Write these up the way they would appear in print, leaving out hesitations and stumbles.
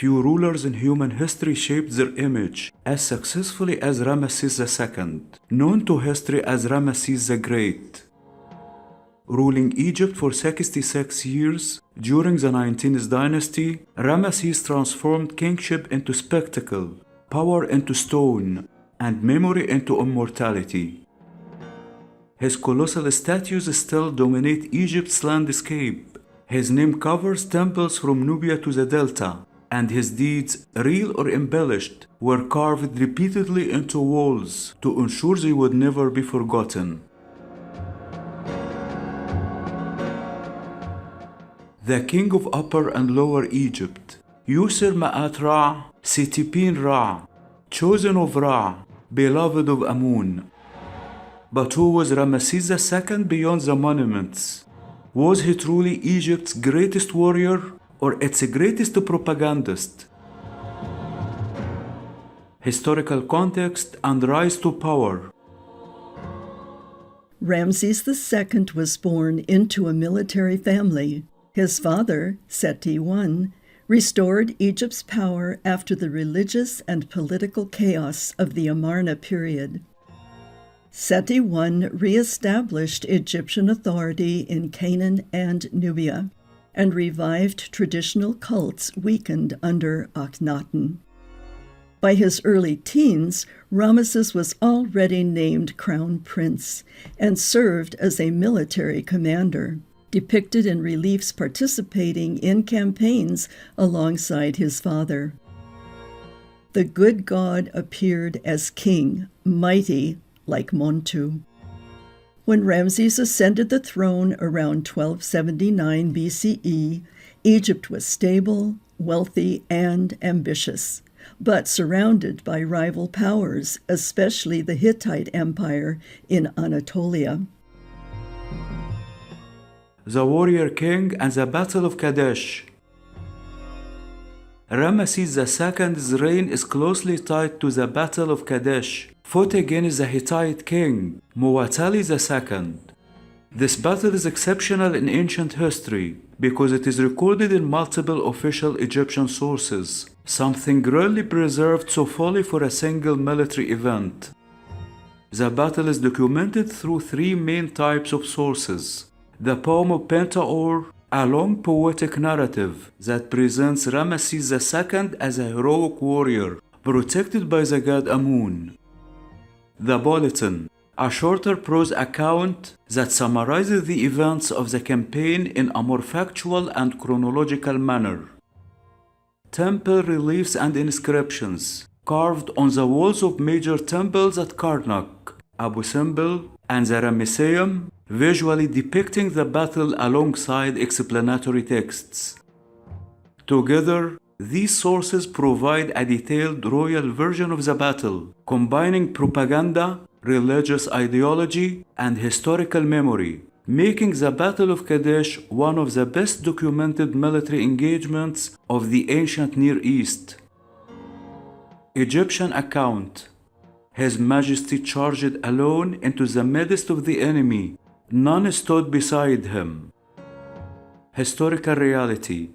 Few rulers in human history shaped their image as successfully as Ramesses II, known to history as Ramesses the Great. Ruling Egypt for 66 years, during the 19th dynasty, Ramesses transformed kingship into spectacle, power into stone, and memory into immortality. His colossal statues still dominate Egypt's landscape. His name covers temples from Nubia to the Delta, and his deeds, real or embellished, were carved repeatedly into walls to ensure they would never be forgotten. The king of Upper and Lower Egypt, Yusir Ma'at Ra, Sitipin Ra, chosen of Ra, beloved of Amun. But who was Ramesses II beyond the monuments? Was he truly Egypt's greatest warrior or its greatest propagandist? Historical context and rise to power. Ramses II was born into a military family. His father, Seti I, restored Egypt's power after the religious and political chaos of the Amarna period. Seti I re-established Egyptian authority in Canaan and Nubia, and revived traditional cults weakened under Akhenaten. By his early teens, Ramesses was already named crown prince and served as a military commander, depicted in reliefs participating in campaigns alongside his father. The good god appeared as king, mighty like Montu. When Ramses ascended the throne around 1279 BCE, Egypt was stable, wealthy, and ambitious, but surrounded by rival powers, especially the Hittite Empire in Anatolia. The Warrior King and the Battle of Kadesh. Ramesses II's reign is closely tied to the Battle of Kadesh, fought against the Hittite king, Muwatalli II. This battle is exceptional in ancient history because it is recorded in multiple official Egyptian sources, something rarely preserved so fully for a single military event. The battle is documented through three main types of sources. The poem of Pentaor, a long poetic narrative that presents Ramesses II as a heroic warrior protected by the god Amun. The Bulletin, a shorter prose account that summarizes the events of the campaign in a more factual and chronological manner. Temple reliefs and inscriptions carved on the walls of major temples at Karnak, Abu Simbel, and the Ramesseum, visually depicting the battle alongside explanatory texts. Together, these sources provide a detailed royal version of the battle, combining propaganda, religious ideology, and historical memory, making the Battle of Kadesh one of the best documented military engagements of the ancient Near East. Egyptian account. His Majesty charged alone into the midst of the enemy. None stood beside him. Historical reality.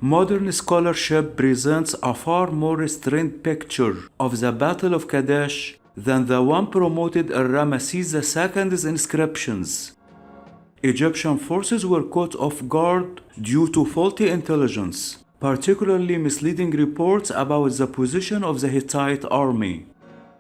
Modern scholarship presents a far more restrained picture of the Battle of Kadesh than the one promoted in Ramesses II's inscriptions. Egyptian forces were caught off guard due to faulty intelligence, particularly misleading reports about the position of the Hittite army.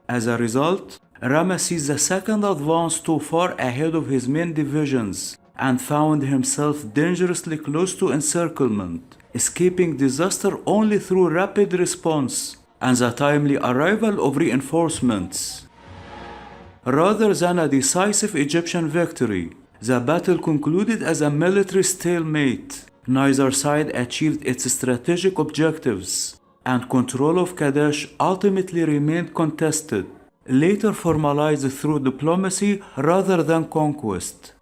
As a result, Ramesses II advanced too far ahead of his main divisions and found himself dangerously close to encirclement, escaping disaster only through rapid response and the timely arrival of reinforcements. Rather than a decisive Egyptian victory, the battle concluded as a military stalemate. Neither side achieved its strategic objectives, and control of Kadesh ultimately remained contested, later formalized through diplomacy rather than conquest.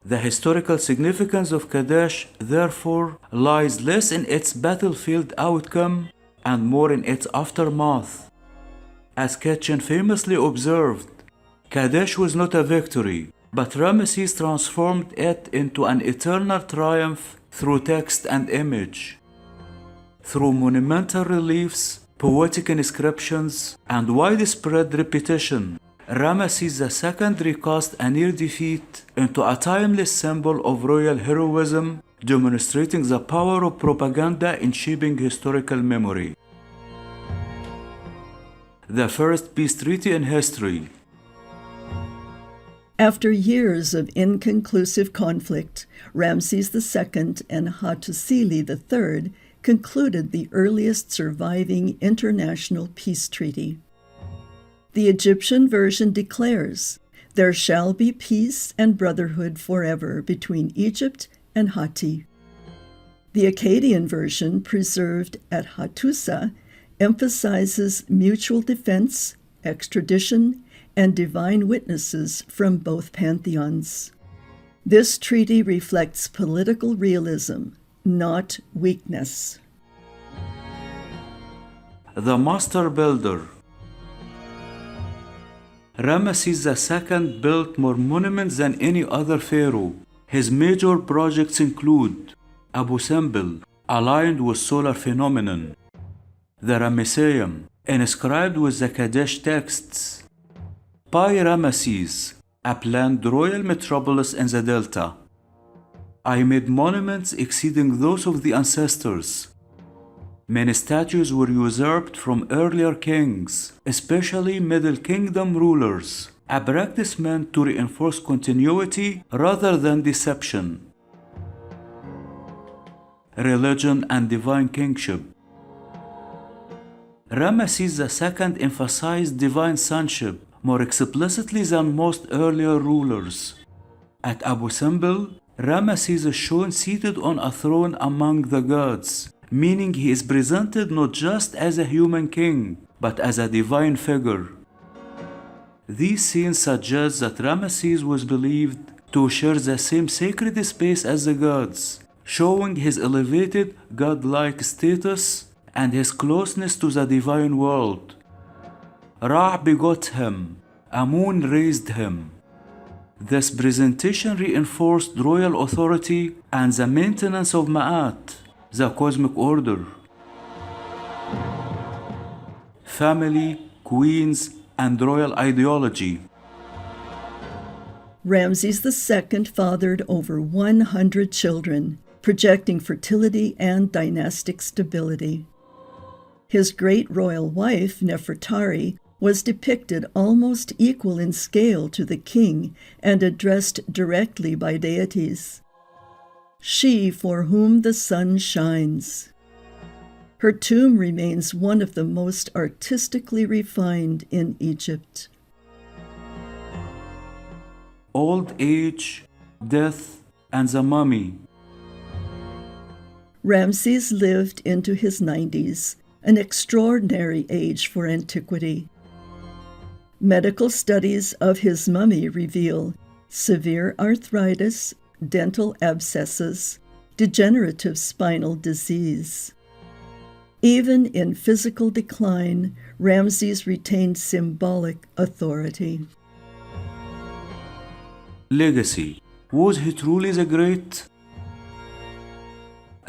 The historical significance of Kadesh, therefore, lies less in its battlefield outcome and more in its aftermath. As Kitchen famously observed, Kadesh was not a victory, but Ramesses transformed it into an eternal triumph through text and image. Through monumental reliefs, poetic inscriptions, and widespread repetition, Ramesses II recast a near defeat into a timeless symbol of royal heroism, demonstrating the power of propaganda in shaping historical memory. The first peace treaty in history. After years of inconclusive conflict, Ramses II and Hattusili III concluded the earliest surviving international peace treaty. The Egyptian version declares, "There shall be peace and brotherhood forever between Egypt and Hatti." The Akkadian version, preserved at Hattusa, emphasizes mutual defense, extradition, and divine witnesses from both pantheons. This treaty reflects political realism, not weakness. The Master Builder. Ramesses II built more monuments than any other pharaoh. His major projects include Abu Simbel, aligned with solar phenomenon; the Ramesseum, inscribed with the Kadesh texts; Ramesses, a planned royal metropolis in the delta. I made monuments exceeding those of the ancestors. Many statues were usurped from earlier kings, especially Middle Kingdom rulers, a practice meant to reinforce continuity rather than deception. Religion and divine kingship. Ramesses II emphasized divine sonship more explicitly than most earlier rulers. At Abu Simbel, Ramesses is shown seated on a throne among the gods, meaning he is presented not just as a human king, but as a divine figure. These scenes suggest that Ramesses was believed to share the same sacred space as the gods, showing his elevated godlike status and his closeness to the divine world. Ra begot him, Amun raised him. This presentation reinforced royal authority and the maintenance of Ma'at, the cosmic order. Family, queens, and royal ideology. Ramses II fathered over 100 children, projecting fertility and dynastic stability. His great royal wife, Nefertari, was depicted almost equal in scale to the king and addressed directly by deities. She for whom the sun shines. Her tomb remains one of the most artistically refined in Egypt. Old age, death, and the mummy. Ramses lived into his 90s, an extraordinary age for antiquity. Medical studies of his mummy reveal severe arthritis, dental abscesses, degenerative spinal disease. Even in physical decline, Ramses retained symbolic authority. Legacy. Was he truly the great?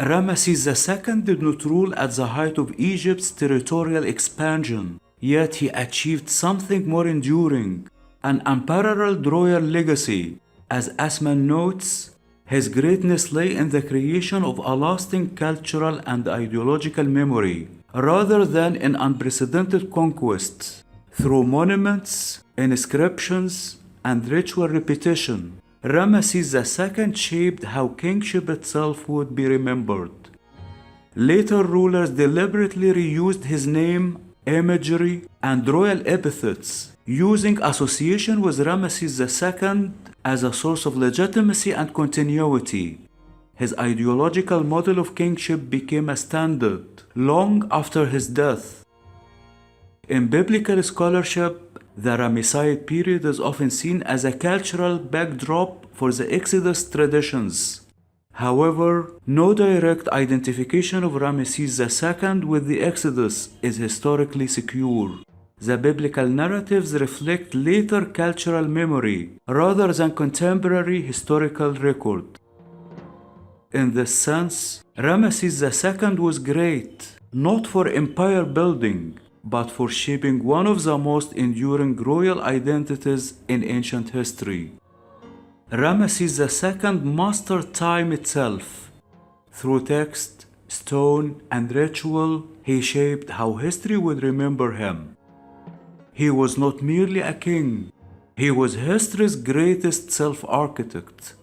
Ramesses II did not rule at the height of Egypt's territorial expansion, yet he achieved something more enduring, an unparalleled royal legacy. As Asman notes, his greatness lay in the creation of a lasting cultural and ideological memory, rather than in unprecedented conquests. Through monuments, inscriptions, and ritual repetition, Ramesses II shaped how kingship itself would be remembered. Later rulers deliberately reused his name, imagery, and royal epithets, using association with Ramesses II as a source of legitimacy and continuity. His ideological model of kingship became a standard long after his death. In biblical scholarship, the Ramesside period is often seen as a cultural backdrop for the Exodus traditions. However, no direct identification of Ramesses II with the Exodus is historically secure. The biblical narratives reflect later cultural memory rather than contemporary historical record. In this sense, Ramesses II was great, not for empire building, but for shaping one of the most enduring royal identities in ancient history. Ramesses II mastered time itself. Through text, stone, and ritual, he shaped how history would remember him. He was not merely a king, he was history's greatest self-architect.